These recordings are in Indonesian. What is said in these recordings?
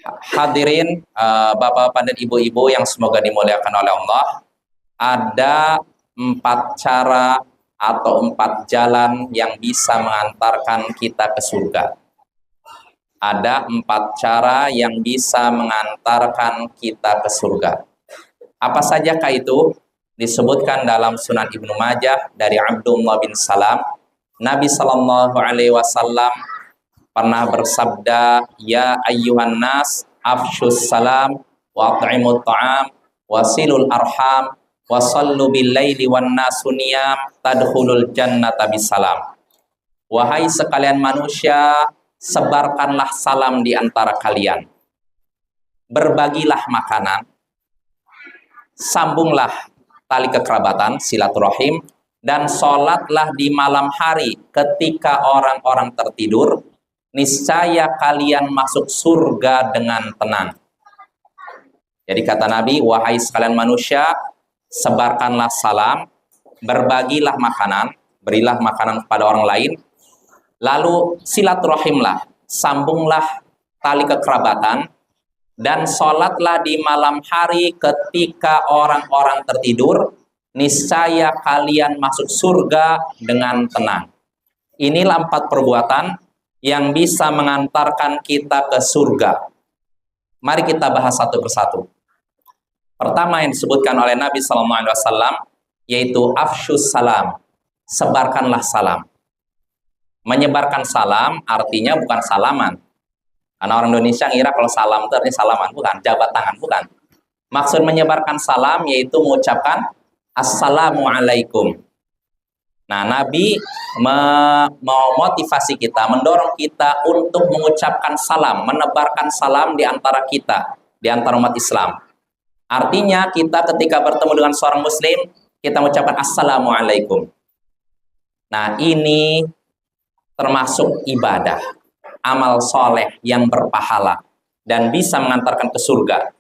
Hadirin, bapak-bapak dan ibu-ibu yang semoga dimuliakan oleh Allah, ada 4 cara atau 4 jalan yang bisa mengantarkan kita ke surga. Ada 4 cara yang bisa mengantarkan kita ke surga. Apa sajakah itu? Disebutkan dalam Sunan Ibnu Majah dari Abdullah bin Salam. Nabi Shallallahu Alaihi Wasallam pernah bersabda, ya ayyuhan nas afshus salam wa at'imut ta'am wasilul arham wasallu bil laili wan nasu niyam tadkhulul jannata bisalam. Wahai sekalian manusia, sebarkanlah salam di antara kalian, berbagilah makanan, sambunglah tali kekerabatan, silaturahim, dan sholatlah di malam hari ketika orang-orang tertidur, niscaya kalian masuk surga dengan tenang. Jadi kata Nabi, wahai sekalian manusia, sebarkanlah salam, berbagilah makanan, berilah makanan kepada orang lain, lalu silaturahimlah, sambunglah tali kekerabatan, dan sholatlah di malam hari ketika orang-orang tertidur, niscaya kalian masuk surga dengan tenang. Inilah 4 perbuatan yang bisa mengantarkan kita ke surga. Mari kita bahas satu persatu. Pertama yang disebutkan oleh Nabi SAW, yaitu afshus salam, sebarkanlah salam. Menyebarkan salam artinya bukan salaman. Karena orang Indonesia ngira kalau salam itu artinya salaman, bukan, jabat tangan, bukan. Maksud menyebarkan salam yaitu mengucapkan assalamualaikum. Nah, Nabi memotivasi kita, mendorong kita untuk mengucapkan salam, menebarkan salam di antara kita, di antara umat Islam. Artinya kita ketika bertemu dengan seorang muslim, kita mengucapkan assalamualaikum. Nah, ini termasuk ibadah, amal soleh yang berpahala dan bisa mengantarkan ke surga.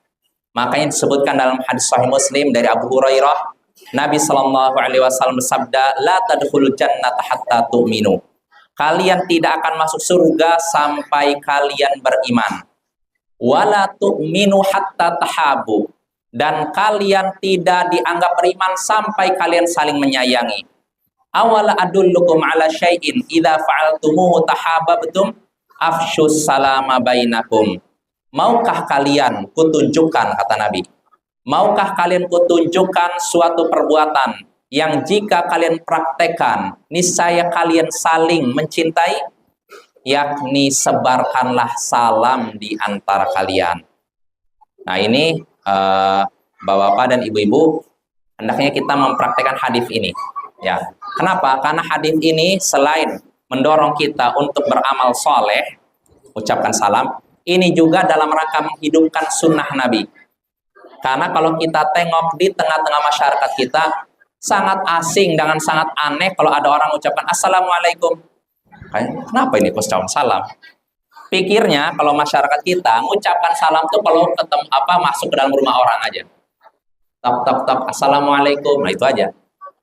Makanya disebutkan dalam hadis Sahih Muslim dari Abu Hurairah, Nabi Shallallahu Alaihi Wasallam bersabda, la tadkhulul jannata hatta tu'minu. Kalian tidak akan masuk surga sampai kalian beriman. Wala tu'minu hatta tahabu. Dan kalian tidak dianggap beriman sampai kalian saling menyayangi. Awala adullukum ala syai'in idza fa'altumuhu tahabbtum afshus salama bainakum. Maukah kalian kutunjukkan, kata Nabi, maukah kalian kutunjukkan suatu perbuatan yang jika kalian praktekkan niscaya kalian saling mencintai, yakni sebarkanlah salam di antara kalian. Nah, ini bapak-bapak dan ibu-ibu, hendaknya kita mempraktekkan hadis ini, ya. Kenapa? Karena hadis ini selain mendorong kita untuk beramal soleh, ucapkan salam, ini juga dalam rangka menghidupkan sunnah Nabi. Karena kalau kita tengok di tengah-tengah masyarakat kita, sangat asing dengan sangat aneh kalau ada orang ucapkan assalamualaikum. Kenapa ini ucapkan salam? Pikirnya kalau masyarakat kita mengucapkan salam tuh kalau ketemu masuk ke dalam rumah orang aja. Tok tok tok, assalamualaikum. Nah, itu aja.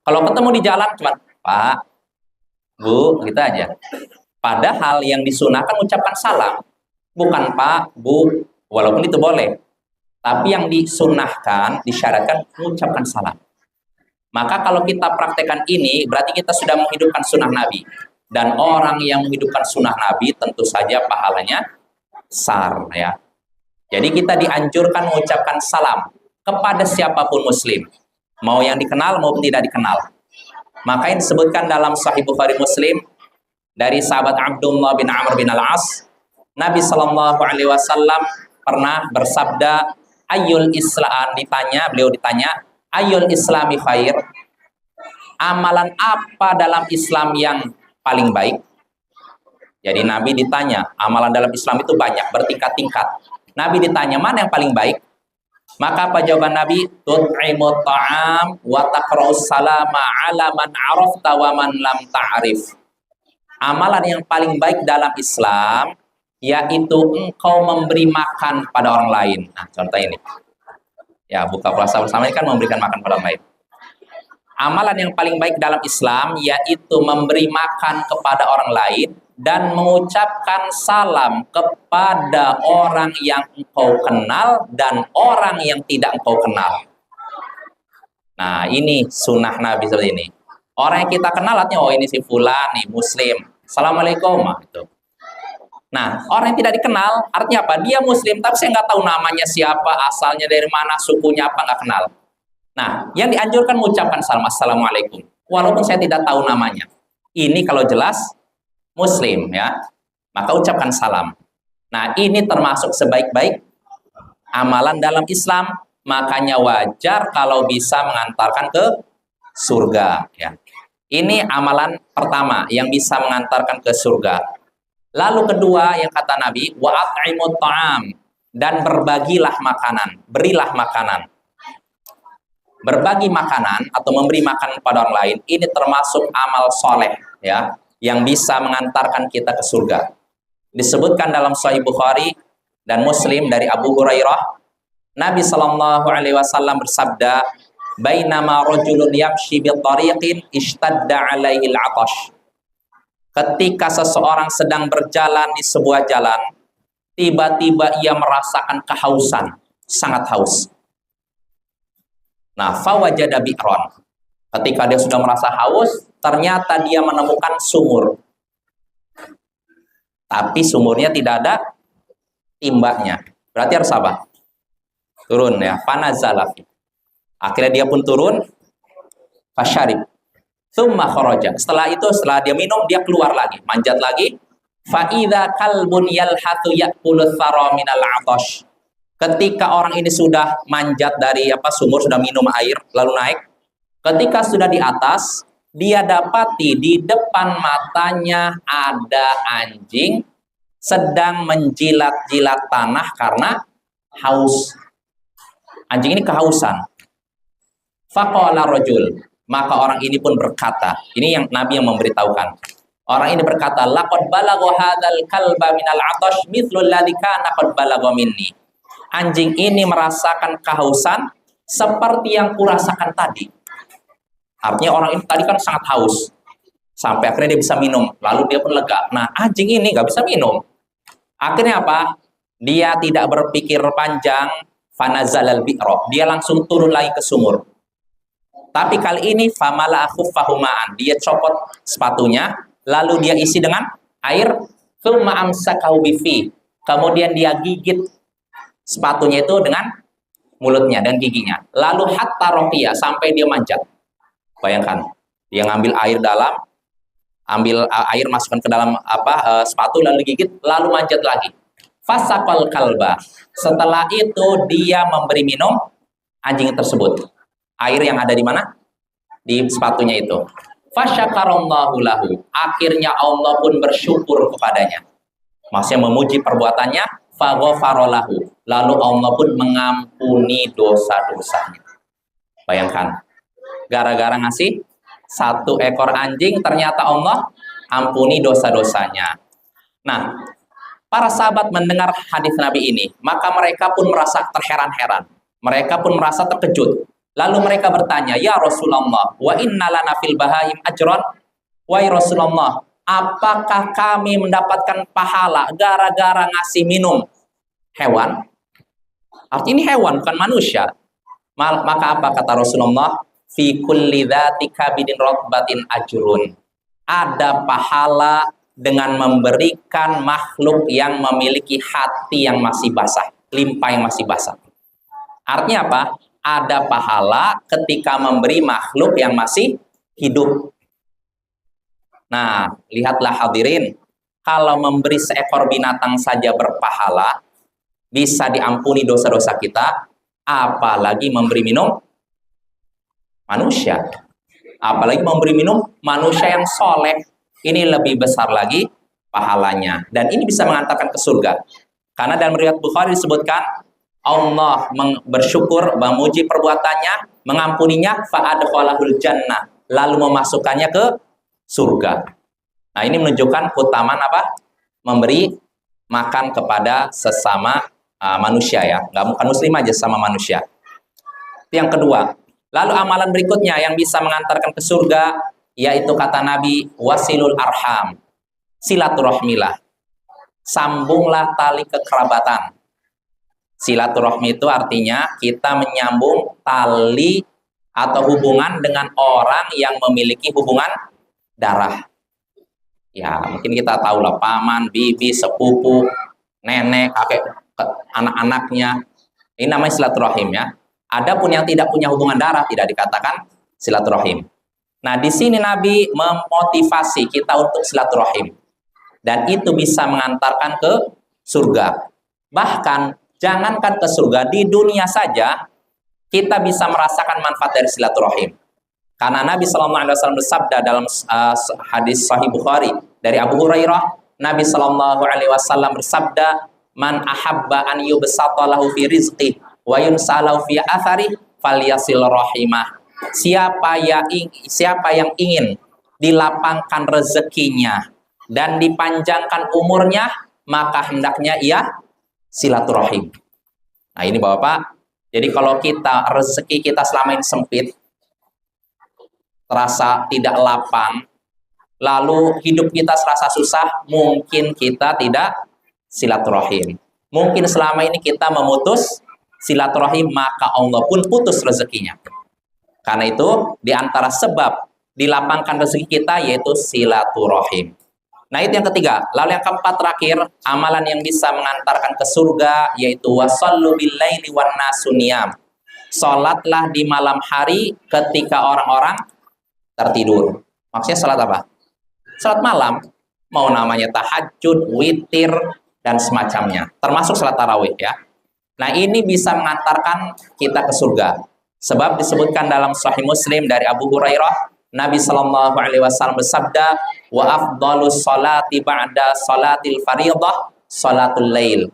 Kalau ketemu di jalan cuma Pak, Bu, gitu aja. Padahal yang disunahkan ucapkan salam, bukan Pak, Bu, walaupun itu boleh. Tapi yang disunahkan, disyaratkan mengucapkan salam. Maka kalau kita praktekkan ini, berarti kita sudah menghidupkan sunnah Nabi. Dan orang yang menghidupkan sunnah Nabi tentu saja pahalanya besar, ya. Jadi kita dianjurkan mengucapkan salam kepada siapapun muslim, mau yang dikenal maupun tidak dikenal. Maka yang disebutkan dalam Sahih Bukhari Muslim dari sahabat Abdullah bin Amr bin Al-As, Nabi Shallallahu Alaihi Wasallam pernah bersabda, Ayyul Islam, beliau ditanya, Ayyul Islami khair, amalan apa dalam Islam yang paling baik? Jadi Nabi ditanya, amalan dalam Islam itu banyak, bertingkat-tingkat. Nabi ditanya, mana yang paling baik? Maka apa jawaban Nabi? Tut'imut ta'am wa taqra'us salama ala man arafta wa man lam ta'rif. Amalan yang paling baik dalam Islam yaitu engkau memberi makan pada orang lain. Nah, contoh ini. Ya, buka puasa bersama ini kan memberikan makan pada orang lain. Amalan yang paling baik dalam Islam yaitu memberi makan kepada orang lain dan mengucapkan salam kepada orang yang engkau kenal dan orang yang tidak engkau kenal. Nah, ini sunnah Nabi seperti ini. Orang yang kita kenal, artinya, oh ini si fulan nih, muslim. Assalamualaikum. Gitu. Nah, orang yang tidak dikenal, artinya apa? Dia muslim, tapi saya nggak tahu namanya siapa, asalnya dari mana, sukunya apa, nggak kenal. Nah, yang dianjurkan mengucapkan salam, assalamualaikum. Walaupun saya tidak tahu namanya. Ini kalau jelas muslim ya, maka ucapkan salam. Nah, ini termasuk sebaik-baik amalan dalam Islam, makanya wajar kalau bisa mengantarkan ke surga ya. Ini amalan pertama yang bisa mengantarkan ke surga. Lalu kedua yang kata Nabi, wa at'imut ta'am, dan berbagilah makanan, berilah makanan. Berbagi makanan atau memberi makanan kepada orang lain, ini termasuk amal soleh ya, yang bisa mengantarkan kita ke surga. Disebutkan dalam Sahih Bukhari dan Muslim dari Abu Hurairah, Nabi Shallallahu Alaihi Wasallam bersabda, "Bainama rajulun yamshi bi tariqin ishtadda alaihi al-'atash." Ketika seseorang sedang berjalan di sebuah jalan, tiba-tiba ia merasakan kehausan, sangat haus. Nah, fawajada bi'ron. Ketika dia sudah merasa haus, ternyata dia menemukan sumur. Tapi sumurnya tidak ada timbanya. Berarti harus apa? Turun ya, fanazala. Akhirnya dia pun turun, fasyarib. Tsumma kharaja. Setelah itu, setelah dia minum, dia keluar lagi, manjat lagi. Fa idza kalbun yalhathu ya'kulu thara minal 'atash. Ketika orang ini sudah manjat dari sumur, sudah minum air, lalu naik. Ketika sudah di atas, dia dapati di depan matanya ada anjing sedang menjilat-jilat tanah karena haus. Anjing ini kehausan. Faqala rajul, maka orang ini pun berkata, ini yang Nabi yang memberitahukan. Orang ini berkata, laqad balagha hadzal kalba minal 'atash mithlul ladzi kana qad balagha minni. Anjing ini merasakan kehausan seperti yang kurasakan tadi. Artinya orang ini tadi kan sangat haus, sampai akhirnya dia bisa minum, lalu dia pun lega. Nah, anjing ini nggak bisa minum. Akhirnya apa? Dia tidak berpikir panjang, fanazalal bi'ro. Dia langsung turun lagi ke sumur. Tapi kali ini famala khuffahumaan. Dia copot sepatunya, lalu dia isi dengan air, tsumma amsakahu bifi. Kemudian dia gigit sepatunya itu dengan mulutnya dan giginya. Lalu hatta roqiya, sampai dia manjat. Bayangkan, dia ngambil air dalam, ambil air masukkan ke dalam sepatu, lalu gigit, lalu manjat lagi. Fasaqal kalba. Setelah itu dia memberi minum anjing tersebut. Air yang ada di mana? Di sepatunya itu. Fasyakarallahu lahu. Akhirnya Allah pun bersyukur kepadanya. Maksudnya memuji perbuatannya. Faghfarolahu. Lalu Allah pun mengampuni dosa-dosanya. Bayangkan, gara-gara ngasih satu ekor anjing, ternyata Allah ampuni dosa-dosanya. Nah, para sahabat mendengar hadis Nabi ini, maka mereka pun merasa terheran-heran. Mereka pun merasa terkejut. Lalu mereka bertanya, ya Rasulullah, wa inna lana fil bahaim ajran? Wahai Rasulullah, apakah kami mendapatkan pahala gara-gara ngasih minum hewan? Artinya ini hewan, bukan manusia. Maka apa kata Rasulullah? Fi kulli dzati kabidin rotbatin ajrun. Ada pahala dengan memberikan makhluk yang memiliki hati yang masih basah, limpa yang masih basah. Artinya apa? Ada pahala ketika memberi makhluk yang masih hidup. Nah, lihatlah hadirin, kalau memberi seekor binatang saja berpahala, bisa diampuni dosa-dosa kita, apalagi memberi minum manusia. Apalagi memberi minum manusia yang soleh, ini lebih besar lagi pahalanya. Dan ini bisa mengantarkan ke surga. Karena dalam riwayat Bukhari disebutkan, Allah bersyukur, memuji perbuatannya, mengampuninya, fa'adkhalahul jannah, lalu memasukkannya ke surga. Nah, ini menunjukkan keutamaan apa? Memberi makan kepada sesama manusia ya. Nggak bukan muslim aja, sama manusia. Itu yang kedua. Lalu amalan berikutnya yang bisa mengantarkan ke surga, yaitu kata Nabi, wasilul arham. silaturahmilah. Sambunglah tali kekerabatan. Silaturahmi itu artinya kita menyambung tali atau hubungan dengan orang yang memiliki hubungan darah. Ya, mungkin kita tahu lah, paman, bibi, sepupu, nenek, kakek, anak-anaknya. Ini namanya silaturahim ya. Adapun yang tidak punya hubungan darah tidak dikatakan silaturahim. Nah, di sini Nabi memotivasi kita untuk silaturahim. Dan itu bisa mengantarkan ke surga. Bahkan, jangankan ke surga, di dunia saja kita bisa merasakan manfaat dari silaturahim. Karena Nabi SAW bersabda dalam hadis Sahih Bukhari dari Abu Hurairah, Nabi SAW bersabda, "Man ahabba an yubsata lahu fi rizqi wa yunsalahu fi athari falyasil rahimah." Siapa yang ingin dilapangkan rezekinya dan dipanjangkan umurnya, maka hendaknya ia silaturahim. Nah, ini Bapak, jadi kalau kita rezeki kita selama ini sempit, terasa tidak lapang, lalu hidup kita serasa susah, mungkin kita tidak silaturahim. Mungkin selama ini kita memutus silaturahim, maka Allah pun putus rezekinya. Karena itu, di antara sebab dilapangkan rezeki kita yaitu silaturahim. Nah, itu yang ketiga. Lalu yang keempat terakhir, amalan yang bisa mengantarkan ke surga yaitu wasallu billaili wan nasu niyam. Salatlah di malam hari ketika orang-orang tertidur. Maksudnya salat apa? Salat malam. Mau namanya tahajud, witir, dan semacamnya. Termasuk salat tarawih ya. Nah, ini bisa mengantarkan kita ke surga. Sebab disebutkan dalam Sahih Muslim dari Abu Hurairah, Nabi SAW bersabda, wa afdalus salati ba'da salatil faridah salatul lail.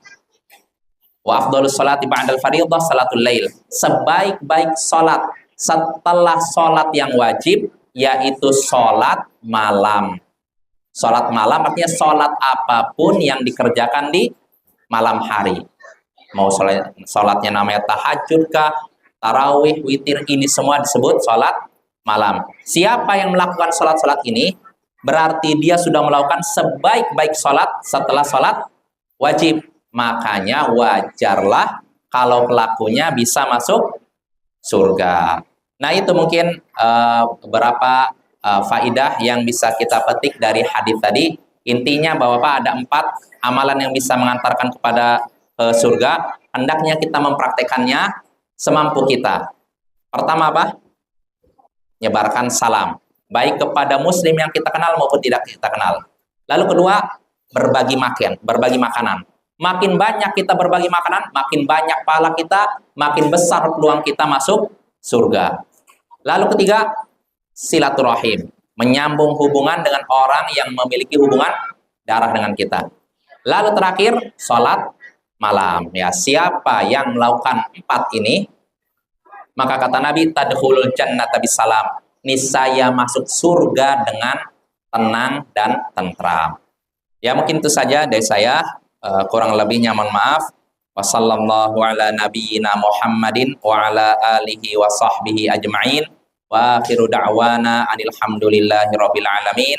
Wa afdalus salati ba'dal faridah salatul lail. Sebaik-baik salat setelah salat yang wajib yaitu salat malam. Salat malam artinya salat apapun yang dikerjakan di malam hari. Mau salatnya namanya tahajud kah, tarawih, witir, ini semua disebut salat malam. Siapa yang melakukan salat-salat ini, berarti dia sudah melakukan sebaik-baik salat setelah salat wajib. Makanya wajarlah kalau pelakunya bisa masuk surga. Nah, itu mungkin beberapa faidah yang bisa kita petik dari hadis tadi. Intinya bahwa Pak, ada 4 amalan yang bisa mengantarkan kepada surga. Hendaknya kita mempraktekannya semampu kita. Pertama apa? Nyebarkan salam, baik kepada muslim yang kita kenal maupun tidak kita kenal. Lalu kedua, berbagi makanan. Makin banyak kita berbagi makanan, makin banyak pahala kita, makin besar peluang kita masuk surga. Lalu ketiga, silaturahim, menyambung hubungan dengan orang yang memiliki hubungan darah dengan kita. Lalu terakhir, sholat malam. Ya, siapa yang melakukan 4 ini, maka kata Nabi, tadkhulul jannata bisalam, niscaya masuk surga dengan tenang dan tentram. Ya, mungkin itu saja dari saya. Kurang lebihnya mohon maaf. Wassallallahu ala nabiyyina Muhammadin wa ala alihi wa sahbihi ajma'in. Wa akhiru da'wana anil hamdulillahi rabbil alamin.